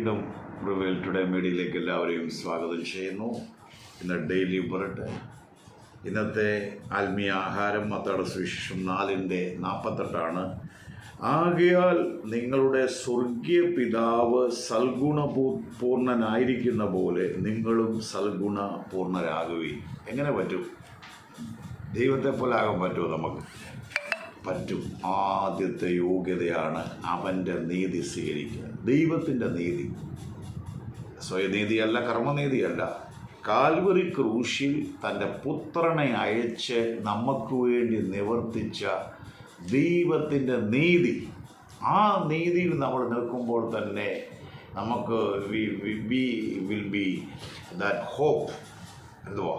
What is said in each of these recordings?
വീണ്ടും reveal today മീഡിയയിലേക്ക് എല്ലാവരെയും സ്വാഗതം ചെയ്യുന്നു. ഇന്ന് ഡെയിലി ബ്രെഡ്, ഇന്നത്തെ ആത്മീയ ആഹാരം മത്തായിയുടെ സുവിശേഷം 4:48. ആകയാൽ നിങ്ങളുടെ സ്വർഗീയ പിതാവ് സൽഗുണപൂർണനായിരിക്കുന്ന പോലെ നിങ്ങളും സൽഗുണപൂർണരാകുവീൻ. എങ്ങനെ പറ്റും? ദൈവത്തെ പോലെ ആകാൻ പറ്റുമോ? നമുക്ക് പറ്റും. ആദ്യത്തെ യോഗ്യതയാണ് അവൻ്റെ നീതി സ്വീകരിക്കുക. ദൈവത്തിൻ്റെ നീതി, സ്വയനീതിയല്ല, കർമ്മനീതിയല്ല. കാൽവറി ക്രൂശിൽ തൻ്റെ പുത്രനെ അയച്ച് നമുക്ക് വേണ്ടി നിവർത്തിച്ച ദൈവത്തിൻ്റെ നീതി. ആ നീതിയിൽ നമ്മൾ നിൽക്കുമ്പോൾ തന്നെ നമുക്ക് വിൽ ബി ദാറ്റ് ഹോപ്പ്. എന്തുവാ?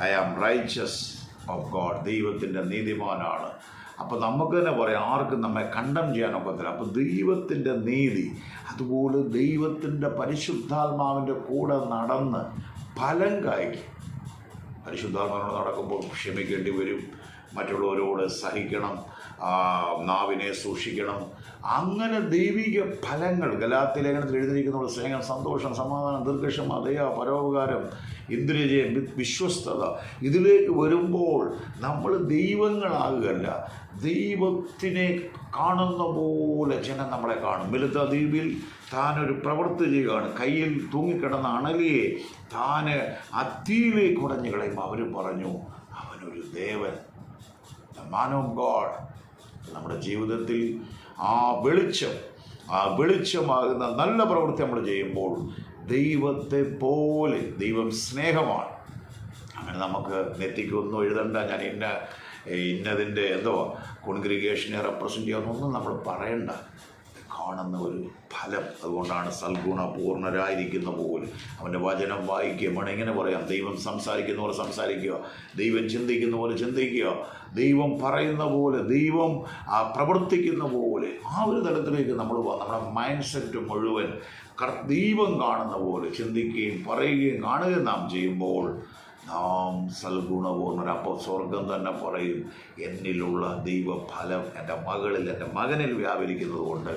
I am righteous of God. ദൈവത്തിൻ്റെ നീതിമാനാണ്. അപ്പോൾ നമുക്ക് തന്നെ പറയാം, ആർക്കും നമ്മെ കണ്ടം ചെയ്യാനൊക്കത്തില്ല. അപ്പോൾ ദൈവത്തിൻ്റെ നീതി, അതുപോലെ ദൈവത്തിൻ്റെ പരിശുദ്ധാത്മാവിൻ്റെ കൂടെ നടന്ന് ഫലം കായ്ക്കും. പരിശുദ്ധാത്മാവിനോട് നടക്കുമ്പോൾ ക്ഷമിക്കേണ്ടി വരും, മറ്റുള്ളവരോട് സഹിക്കണം, നാവിനെ സൂക്ഷിക്കണം. അങ്ങനെ ദൈവിക ഫലങ്ങൾ ഗലാത്യ ലേഖനത്തിൽ എഴുതിയിരിക്കുന്ന സ്നേഹം, സന്തോഷം, സമാധാനം, ദീർഘക്ഷമ, ദയ, പരോപകാരം, ഇന്ദ്രിയജയം, വിശ്വസ്തത, ഇതിലേക്ക് വരുമ്പോൾ നമ്മൾ ദൈവങ്ങളാകുകയല്ല, ദൈവത്തിനെ കാണുന്ന പോലെ ജനം നമ്മളെ കാണും. വലുത്ത ദ്വീപിൽ താനൊരു പ്രവൃത്തി ചെയ്യുകയാണ്. കയ്യിൽ തൂങ്ങിക്കിടന്ന അണലിയെ താന് അത്തിയിലേക്ക് ഉടഞ്ഞു കളയും. അവർ പറഞ്ഞു, അവനൊരു ദേവൻ, മാൻ ഓഫ് ഗോഡ്. നമ്മുടെ ജീവിതത്തിൽ ആ വെളിച്ചമാകുന്ന നല്ല പ്രവൃത്തി നമ്മൾ ചെയ്യുമ്പോൾ ദൈവത്തെ പോലെ, ദൈവം സ്നേഹമാണ്. അങ്ങനെ നമുക്ക് നെറ്റിക്കൊന്നും എഴുതണ്ട, ഞാൻ ഇന്നതിൻ്റെ കോൺഗ്രിഗേഷനെ റെപ്രസെൻ്റ് ചെയ്യാമെന്നൊന്നും നമ്മൾ പറയണ്ട. കാണുന്ന ഒരു ഫലം. അതുകൊണ്ടാണ് സൽഗുണപൂർണരായിരിക്കുന്ന പോലെ അവൻ്റെ വചനം വായിക്കുക. ഇങ്ങനെ പറയാം, ദൈവം സംസാരിക്കുന്ന പോലെ സംസാരിക്കുക, ദൈവം ചിന്തിക്കുന്ന പോലെ ചിന്തിക്കുക, ദൈവം പറയുന്ന പോലെ, ദൈവം പ്രവർത്തിക്കുന്ന പോലെ. ആ ഒരു തലത്തിലേക്ക് നമ്മൾ നമ്മുടെ മൈൻഡ് സെറ്റ് മുഴുവൻ ദൈവം കാണുന്ന പോലെ ചിന്തിക്കുകയും പറയുകയും കാണുകയും നാം ചെയ്യുമ്പോൾ നാം സൽഗുണപൂർണ്ണർ. അപ്പോൾ സ്വർഗം തന്നെ പറയും, എന്നിലുള്ള ദൈവഫലം എൻ്റെ മകളിൽ, എൻ്റെ മകനിൽ വ്യാപരിക്കുന്നത് കൊണ്ട്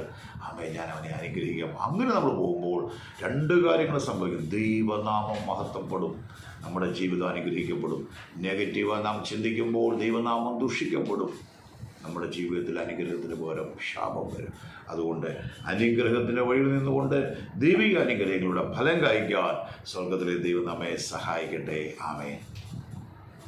ഞാൻ അവനെ അനുഗ്രഹിക്കാം. അങ്ങനെ നമ്മൾ പോകുമ്പോൾ രണ്ട് കാര്യങ്ങൾ സംഭവിക്കും. ദൈവനാമം മഹത്വപ്പെടും, നമ്മുടെ ജീവിതം അനുഗ്രഹിക്കപ്പെടും. നെഗറ്റീവായി നാം ചിന്തിക്കുമ്പോൾ ദൈവനാമം ദുഷിക്കപ്പെടും. നമ്മുടെ ജീവിതത്തിൽ അനുഗ്രഹത്തിന് പകരം ശാപം വരും. അതുകൊണ്ട് അനുഗ്രഹത്തിൻ്റെ വഴിയിൽ നിന്നുകൊണ്ട് ദൈവിക അനുഗ്രഹങ്ങളുടെ ഫലം കായ്ക്കാൻ സ്വർഗത്തിലെ ദൈവം നമ്മെ സഹായിക്കട്ടെ. ആമേൻ.